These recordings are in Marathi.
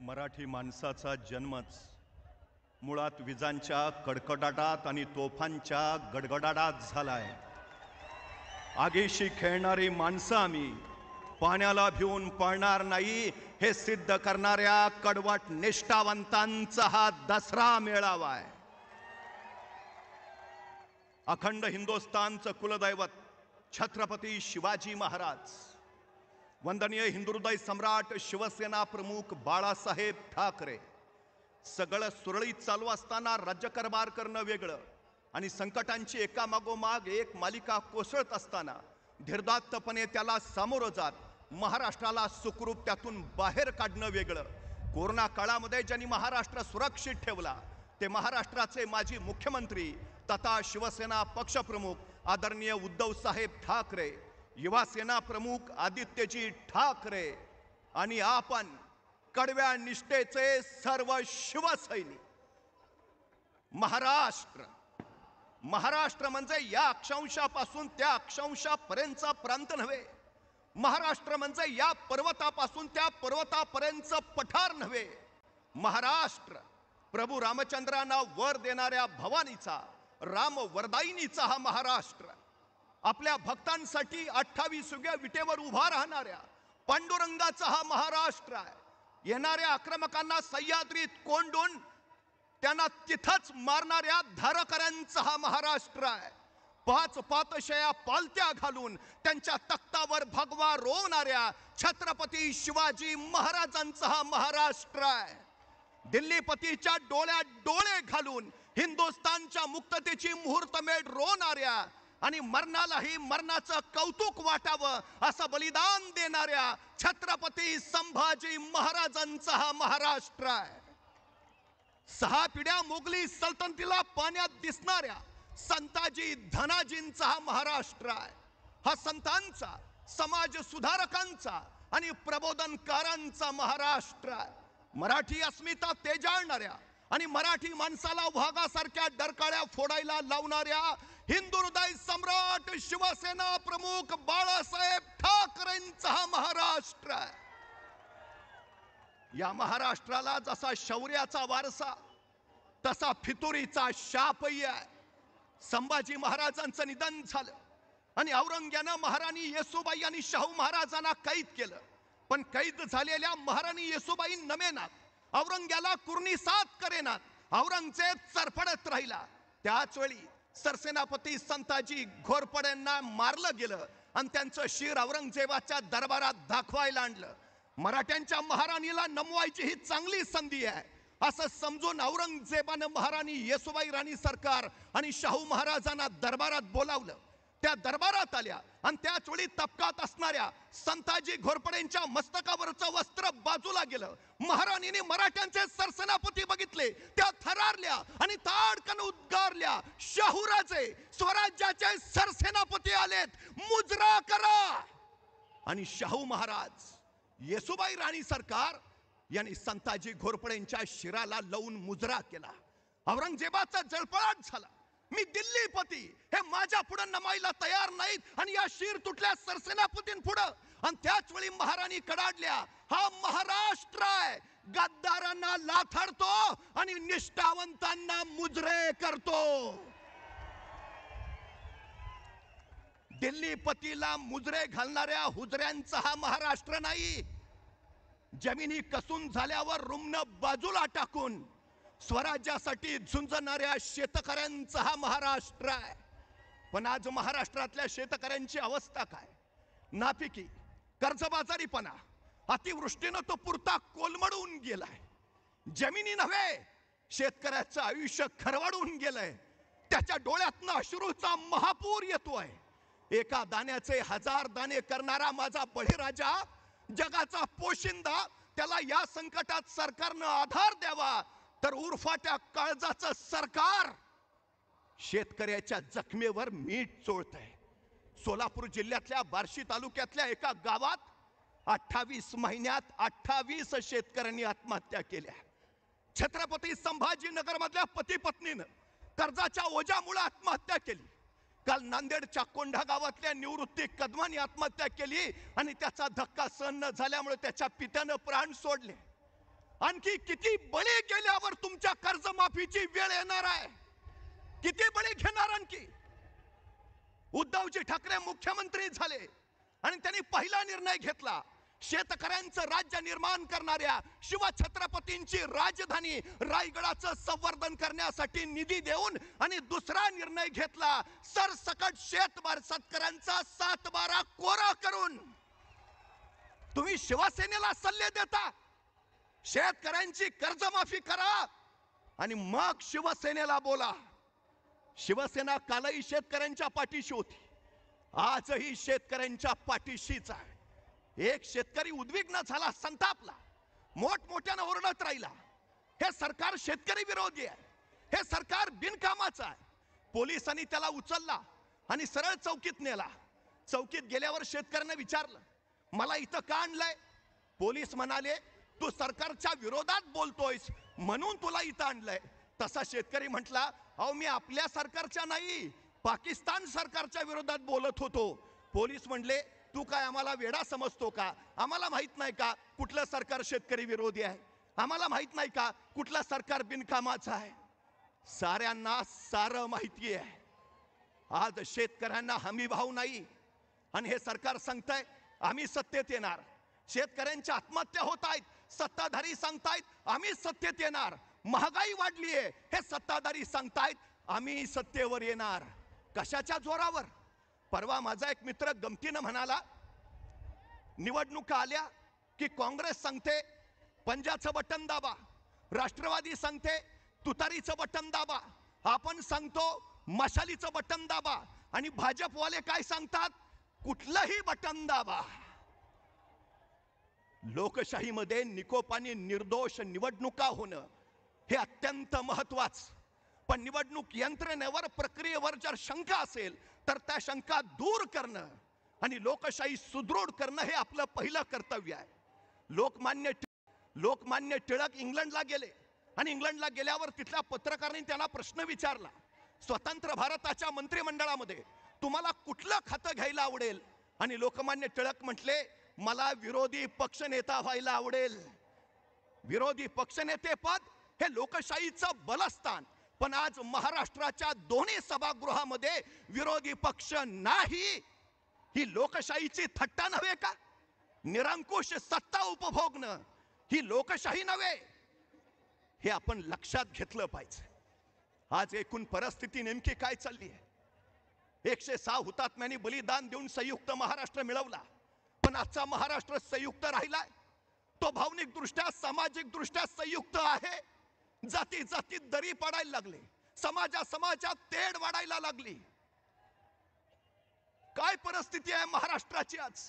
मराठी माणसाचा जन्मच मुळात विजांच्या कडकडाटात आणि तोफांच्या गडगडाटात झालाय। आगीशी खेळणारी माणसं आम्ही, पाण्याला भिवून पळणार नाही हे सिद्ध करणाऱ्या कडवट निष्ठावंतांचा हा दसरा मेळावा आहे। अखंड हिंदुस्थानचं कुलदैवत छत्रपती शिवाजी महाराज, वंदनीय हिंदुहृदय सम्राट शिवसेना प्रमुख बाळासाहेब ठाकरे, सगळं सुरळीत चालू असताना राज्यकारभार करणं वेगळं आणि संकटांची एकामागोमाग एक मालिका कोसळत असताना धीरदात्तपणे त्याला सामोरं जात महाराष्ट्राला सुखरूप त्यातून बाहेर काढणं वेगळं। कोरोना काळामध्ये ज्यांनी महाराष्ट्र सुरक्षित ठेवला ते महाराष्ट्राचे माजी मुख्यमंत्री तथा शिवसेना पक्षप्रमुख आदरणीय उद्धव साहेब ठाकरे, युवासेना प्रमुख आदित्यजी ठाकरे आणि आपण कडव्या निष्ठेचे सर्व शिवसैनिक। महाराष्ट्र म्हणजे या अक्षांशापासून त्या अक्षांशापर्यंतचा प्रांत नव्हे। महाराष्ट्र म्हणजे या पर्वतापासून त्या पर्वतापर्यंतचं पठार नव्हे। महाराष्ट्र प्रभू रामचंद्रांना वर देणाऱ्या भवानीचा, राम वरदायिनीचा हा महाराष्ट्र, आपल्या भक्तांसाठी 28व्या विटेवर उभा राहणाऱ्या पांडुरंगाचा हा महाराष्ट्र आहे। येणाऱ्या आक्रमकांना सह्याद्रीत कोंडून त्यांना तिथंच मारणाऱ्या धारकऱ्यांचा हा महाराष्ट्र आहे। 5 पातशया पालत्या घालून त्यांच्या तख्तावर भगवा रोवणाऱ्या छत्रपती शिवाजी महाराजांचा हा महाराष्ट्र आहे। दिल्लीपतीच्या डोळ्यात डोळे घालून हिंदुस्थानच्या मुक्ततेची मुहूर्तमेढ रोवणाऱ्या आणि मरणालाही मरणाचं कौतुक वाटावं असं बलिदान देणाऱ्या छत्रपती संभाजी महाराजांचा हा महाराष्ट्र आहे। 6 पिढ्या मोगली सल्तनतीला पाण्यात दिसणाऱ्या संताजी धनाजींचा हा महाराष्ट्र आहे। हा संतांचा, समाज सुधारकांचा आणि प्रबोधनकारांचा महाराष्ट्र आहे। मराठी अस्मिता तेजाळणाऱ्या आणि मराठी माणसाला वाघासारख्या डरकाळ्या फोडायला लावणाऱ्या हिंदुहृदय सम्राट शिवसेना प्रमुख बाळासाहेब ठाकरेंचा हा महाराष्ट्र आहे। या महाराष्ट्राला जसा शौर्याचा वारसा तसा फितुरीचा शापही आहे। संभाजी महाराजांचं निधन झालं आणि औरंग्यानं महाराणी येसूबाई आणि शाहू महाराजांना कैद केलं, पण कैद झालेल्या महाराणी येसूबाई नमेनात, औरंग्याला कुर्णिसात करेनात, औरंगजेब सरफडत राहिला। त्याच वेळी सरसेनापती संताजी घोरपड्यांना मारलं गेलं आणि त्यांचं शिर औरंगजेबाच्या दरबारात दाखवायला आणलं। मराठ्यांच्या महाराणीला नमवायची ही चांगली संधी आहे असं समजून औरंगजेबानं महाराणी येसूबाई राणी सरकार आणि शाहू महाराजांना दरबारात बोलावलं। त्या दरबारात आल्या आणि त्याच वेळी तबकात असणाऱ्या संताजी घोरपडेंच्या मस्तकावरचं वस्त्र बाजूला गेलं। महाराणीने मराठ्यांचे सरसेनापती बघितले, त्या थरारल्या आणि ताडकन उद्गारल्या, शाहूराजे स्वराज्याचे सरसेनापती आलेत, मुजरा करा। आणि शाहू महाराज, येसूबाई राणी सरकार यांनी संताजी घोरपडेंच्या शिराला लावून मुजरा केला। औरंगजेबाचा जळफळाट झाला। मी दिल्लीपती, हे माझ्या पुढे नमायला तयार नाहीत आणि या शिर तुटल्या सरसेनापतींपुढे। आणि त्याच वेळी महाराणी कडाडल्या, हा महाराष्ट्र आहे, गद्दारांना लाथाडतो आणि निष्ठावंतांना मुजरे करतो। दिल्लीपतीला मुजरे घालणाऱ्या हुजऱ्यांचा हा महाराष्ट्र नाही। जमिनी कसून झाल्यावर रुमण बाजूला टाकून स्वराज्यासाठी झुंजणाऱ्या शेतकऱ्यांचा हा महाराष्ट्र आहे। पण आज महाराष्ट्रातल्या शेतकऱ्यांची अवस्था काय? नापिकी, कर्जबाजारीपणा, अतिवृष्टीनं तो पुरता कोलमडून गेलाय। जमिनी नव्हे, शेतकऱ्याचं आयुष्य खरवडून गेलंय। त्याच्या डोळ्यातनं अश्रूचा महापूर येतोय। एका दाण्याचे 1000 दाणे करणारा माझा बळीराजा, जगाचा पोशिंदा, त्याला या संकटात सरकारनं आधार द्यावा, तर उरफाट्या काळजाचं सरकार शेतकऱ्याच्या जखमेवर मीठ चोळतंय। सोलापूर जिल्ह्यातल्या बार्शी तालुक्यातल्या एका गावात 28 महिन्यात 28 शेतकऱ्यांनी आत्महत्या केल्या। छत्रपती संभाजीनगर मधल्या पती पत्नीनं कर्जाच्या ओझ्यामुळे आत्महत्या केली। काल नांदेडच्या कोंढा गावातल्या निवृत्ती कदमांनी आत्महत्या केली आणि त्याचा धक्का सहन न झाल्यामुळे त्याच्या पित्यानं प्राण सोडले। आणखी किती बळी गेल्यावर तुमच्या कर्जमाफीची वेळ येणार आहे? किती बळी घेणार आणखी? उद्धवजी ठाकरे मुख्यमंत्री झाले आणि त्यांनी पहिला निर्णय घेतला, शेतकऱ्यांचं राज्य निर्माण करणाऱ्या शिवछत्रपतींची राजधानी रायगडाचं संवर्धन करण्यासाठी निधी देऊन, आणि दुसरा निर्णय घेतला सरसकट शेतकऱ्यांचा 7/12 कोरा करून. तुम्ही शिवसेनेला सल्ले देता शेतकऱ्यांची कर्जमाफी करा आणि मग शिवसेनेला बोला. शिवसेना कालही शेतकऱ्यांच्या पाठीशी होती, आजही शेतकऱ्यांच्या पाठीशीच आहे. एक शेतकरी उद्विग्न झाला, संतापला, मोठमोठ्यानं ओरडत राहिला, हे सरकार शेतकरी विरोधी आहे, हे सरकार बिनकामाचं आहे. पोलिसांनी त्याला उचलला आणि सरळ चौकीत नेला. चौकीत गेल्यावर शेतकऱ्यांना विचारलं, मला इथं का आणलंय? पोलीस म्हणाले, तू सरकारच्या विरोधात बोलतोयस म्हणून तुला इथं आणलंय. तसा शेतकरी म्हटला, अहो मी आपल्या सरकारच्या नाही, पाकिस्तान सरकारच्या विरोधात बोलत होतो. पोलीस म्हणले, तू काय आम्हाला वेडा समजतो का? आम्हाला माहित नाही का कुठलं सरकार शेतकरी विरोधी आहे? आम्हाला माहित नाही का कुठलं सरकार बिनकामाचं आहे? साऱ्यांना सारं माहिती आहे. आज शेतकऱ्यांना हमी भाव नाही आणि हे सरकार सांगतंय आम्ही सत्तेत येणार. शेतकऱ्यांच्या आत्महत्या होत आहेत, सत्ताधारी सांगतायत आम्ही सत्तेत येणार. महागाई वाढली आहे, हे सत्ताधारी सांगतायत आम्ही सत्तेवर येणार. कशाच्या जोरावर? परवा माझा एक मित्र गमतीनं म्हणाला, निवडणुका आल्या की काँग्रेस सांगते पंजाचं बटन दाबा, राष्ट्रवादी सांगते तुतारीचं बटन दाबा, आपण सांगतो मशालीचं बटन दाबा, आणि भाजपवाले काय सांगतात? कुठलंही बटन दाबा. लोकशाहीमध्ये निकोपाने निर्दोष निवडणुका होणं हे अत्यंत महत्वाचं. पण निवडणूक यंत्रणेवर, प्रक्रियेवर जर शंका असेल तर त्या शंका दूर करणं आणि लोकशाही सुदृढ करणं हे आपलं पहिलं कर्तव्य आहे. लोकमान्य टिळक इंग्लंडला गेले आणि इंग्लंडला गेल्यावर तिथल्या पत्रकारांनी त्यांना प्रश्न विचारला, स्वतंत्र भारताच्या मंत्रिमंडळामध्ये तुम्हाला कुठलं खातं घ्यायला आवडेल? आणि लोकमान्य टिळक म्हटले, मला विरोधी पक्षनेता व्हायला आवडेल. विरोधी पक्षनेते पद हे लोकशाहीचं बलस्थान. पण आज महाराष्ट्राच्या दोन्ही सभागृहामध्ये विरोधी पक्ष नाही, ही लोकशाहीची थट्टा नव्हे का? निरंकुश सत्ता उपभोगणं ही लोकशाही नव्हे, हे आपण लक्षात घेतलं पाहिजे. आज एकूण परिस्थिती नेमकी काय चालली आहे? 106 हुतात्म्यांनी बलिदान देऊन संयुक्त महाराष्ट्र मिळवला, पण आजचा महाराष्ट्र संयुक्त राहिलाय? तो भावनिक दृष्ट्या, सामाजिक दृष्ट्या संयुक्त आहे? जाती जातीत दरी पडायला लागले, समाजात तेढ वाढायला लागली. काय परिस्थिती आहे महाराष्ट्राची आज?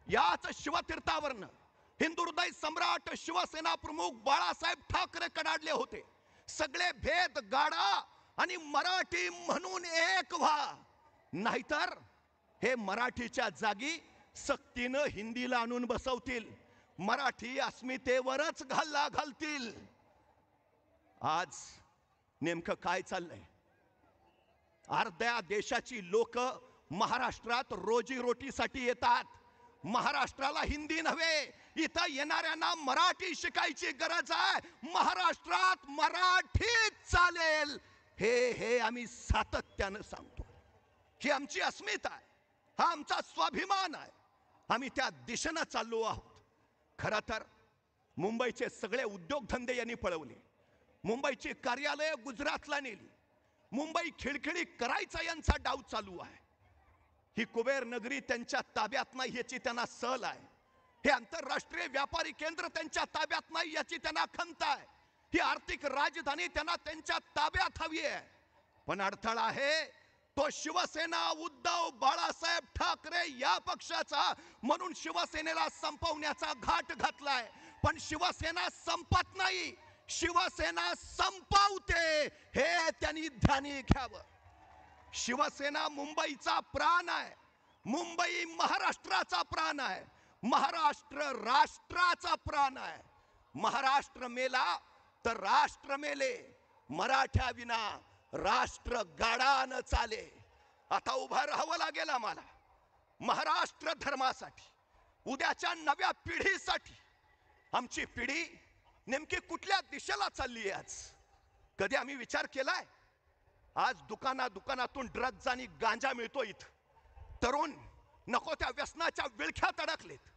याच शिवतीर्थावरनं हिंदुहृदय सम्राट शिवसेना प्रमुख बाळासाहेब ठाकरे कडाडले होते, सगळे भेद गाडा आणि मराठी म्हणून एक व्हा, नाहीतर हे मराठीच्या जागी सक्तीनं हिंदीला आणून बसवतील, मराठी अस्मितेवरच घाला घालतील. आज नेमकं काय चाललंय? अर्ध्या देशाची लोक महाराष्ट्रात रोजीरोटीसाठी येतात. महाराष्ट्राला हिंदी नव्हे, इथं येणाऱ्यांना मराठी शिकायची गरज आहे. महाराष्ट्रात मराठीच चालेल हे आम्ही सातत्यानं सांगतो. ही आमची अस्मिता आहे, हा आमचा स्वाभिमान आहे. आम्ही त्या दिशेनं चाललो आहोत. खरं तर मुंबईचे सगळे उद्योगधंदे यांनी पळवले, मुंबईची कार्यालय गुजरातला नेली, मुंबई खिळखिळी करायचा यांचा डाव चालू आहे. ही कुबेर नगरी त्यांच्या ताब्यात नाही याची त्यांना सल आहे. हे आंतरराष्ट्रीय व्यापारी केंद्र त्यांच्या ताब्यात नाही याची त्यांना खंत आहे. ही आर्थिक राजधानी त्यांना त्यांच्या ताब्यात हवी आहे. पण अडथळा आहे तो शिवसेना, उद्धव बाळासाहेब ठाकरे या पक्षाचा. म्हणून शिवसेनेला संपवण्याचा घाट घातलाय. पण शिवसेना संपत नाही, शिवसेना संपवते हे त्यांनी ध्यानी घ्यावं. शिवसेना मुंबईचा प्राण आहे, मुंबई महाराष्ट्राचा प्राण आहे, महाराष्ट्र राष्ट्राचा प्राण आहे. महाराष्ट्र मेला तर राष्ट्र मेले, मराठ्या विना राष्ट्र गाडान चाले. आता उभा राहावं लागेल आम्हाला महाराष्ट्र धर्मासाठी, उद्याच्या नव्या पिढीसाठी. आमची पिढी नेमकी कुठल्या दिशेला चालली आहे आज? कधी आम्ही विचार केलाय? आज दुकानातून ड्रग्ज आणि गांजा मिळतो. इथं तरुण नको त्या व्यसनाच्या विळख्यात अडकलेत.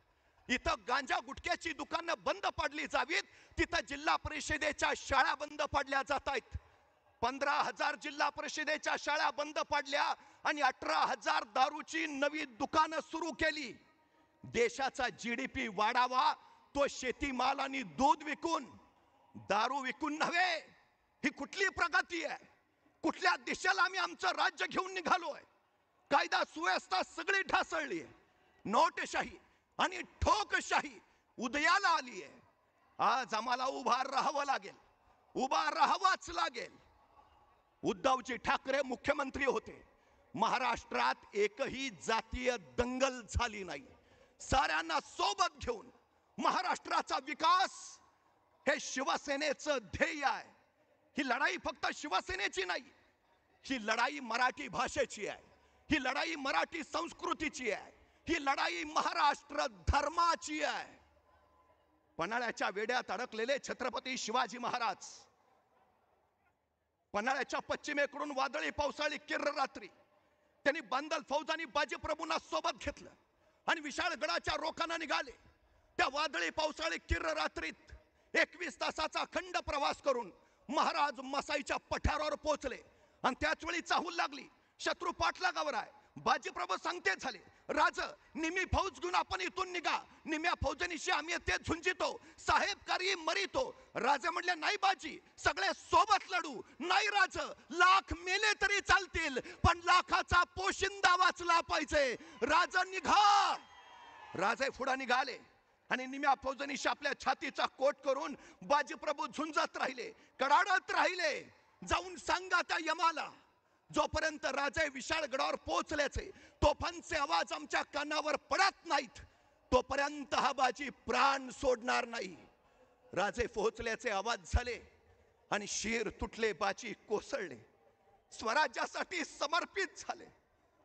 इथं गांजा गुटख्याची दुकानं बंद पाडली जावीत, तिथं जिल्हा परिषदेच्या शाळा बंद पाडल्या जात आहेत. 15,000 जिल्हा परिषदेच्या शाळा बंद पाडल्या आणि 18,000 दारूची नवी दुकानं सुरू केली. देशाचा GDP वाढावा तो शेतीमाल आणि दूध विकून, दारू विकून नव्हे. ही कुठली प्रगती आहे? कुठल्या दिशेला आम्ही आमचं राज्य घेऊन निघालोय? कायदा सुव्यवस्था सगळी ढासळली आहे. नोटशाही आणि ठोकशाही उदयाला आली आहे. आज आम्हाला उभा राहावं लागेल, उभा राहावाच लागेल. उद्धवजी ठाकरे मुख्यमंत्री होते. महाराष्ट्रात एकही जातीय दंगल झाली नाही. साऱ्यांना सोबत घेऊन महाराष्ट्राचा विकास हे शिवसेनेचं ध्येय आहे. ही लढाई फक्त शिवसेनेची नाही, ही लढाई मराठी भाषेची आहे, ही लढाई मराठी संस्कृतीची आहे, ही लढाई महाराष्ट्र धर्माची आहे. पन्हाळ्याच्या वेड्यात अडकलेले छत्रपती शिवाजी महाराज पन्हाळ्याच्या पश्चिमेकडून वादळी पावसाळी किर्र रात्री त्यांनी बांदल फौज आणि बाजीप्रभूंना सोबत घेतलं आणि विशाळगडाच्या रोखानं निघाले. त्या वादळी पावसाळी किर्र रात्रीत 21 तासाचा अखंड प्रवास करून महाराज मसाईच्या पठारावर पोहोचले आणि त्याच वेळी चाहूल लागली. शत्रू पाठलागावर आहे. बाजीप्रभू सांगते झाले, राज निमी फौज घेऊन आपण इथून निघा, निम्या फौजनीशी आम्ही ते झुंजितो, साहेबकारी मरितो. राजा म्हणले, नाही बाजी, सगळे सोबत लढू. नाही राज, लाख मेले तरी चालतील, पण लाखाचा पोशिंदा वाचला पाहिजे. राजा निघा. राजे पुढे निघाले आणि निम्या फौजनीशी आपल्या छातीचा कोट करून बाजीप्रभू झुंजत राहिले, कडाडत राहिले. जाऊन सांगा त्या यमाला, जोपर्यंत राजे विशाळगडावर पोहोचल्याचे तोफांचे आवाज आमच्या कानावर पडत नाहीत, तोपर्यंत हा बाजी प्राण सोडणार नाही. राजे पोहोचल्याचे आवाज झाले आणि शीर तुटले, बाजी कोसळले, स्वराज्यासाठी समर्पित झाले,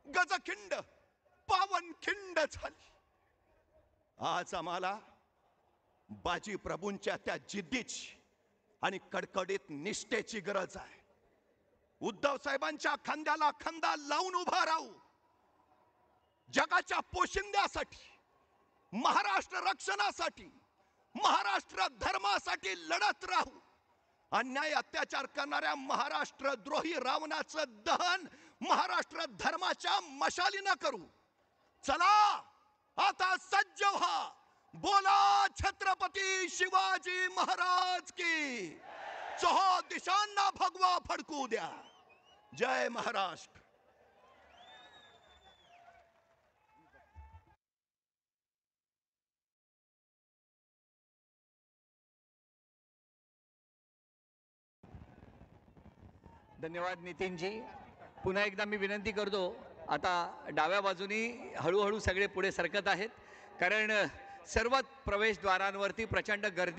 गजखिंड पावनखिंड झाली. आज आम्हाला बाजी प्रभूंच्या त्या जिद्दीची आणि कडकडीत निष्ठेची गरज आहे. उद्धव साहेबांच्या खांद्याला खांदा लावून उभा राहू. जगाच्या पोशिंद्यासाठी, महाराष्ट्र रक्षणासाठी, महाराष्ट्र धर्मासाठी लढत राहू. अन्याय अत्याचार करणाऱ्या महाराष्ट्र द्रोही रावणाचं दहन महाराष्ट्र धर्माच्या मशालीनं करू. चला आता सज्ज व्हा. बोला छत्रपती शिवाजी महाराज की. चहो दिशांना भगवा फडकू द्या. जय महाराष्ट्र. धन्यवाद नितीनजी. पुन्हा एकदा मी विनंती करतो, आता डाव्या बाजूनी हळूहळू सगळे पुढे सरकत आहेत, कारण सर्व प्रवेशद्वारांवरती प्रचंड गर्दी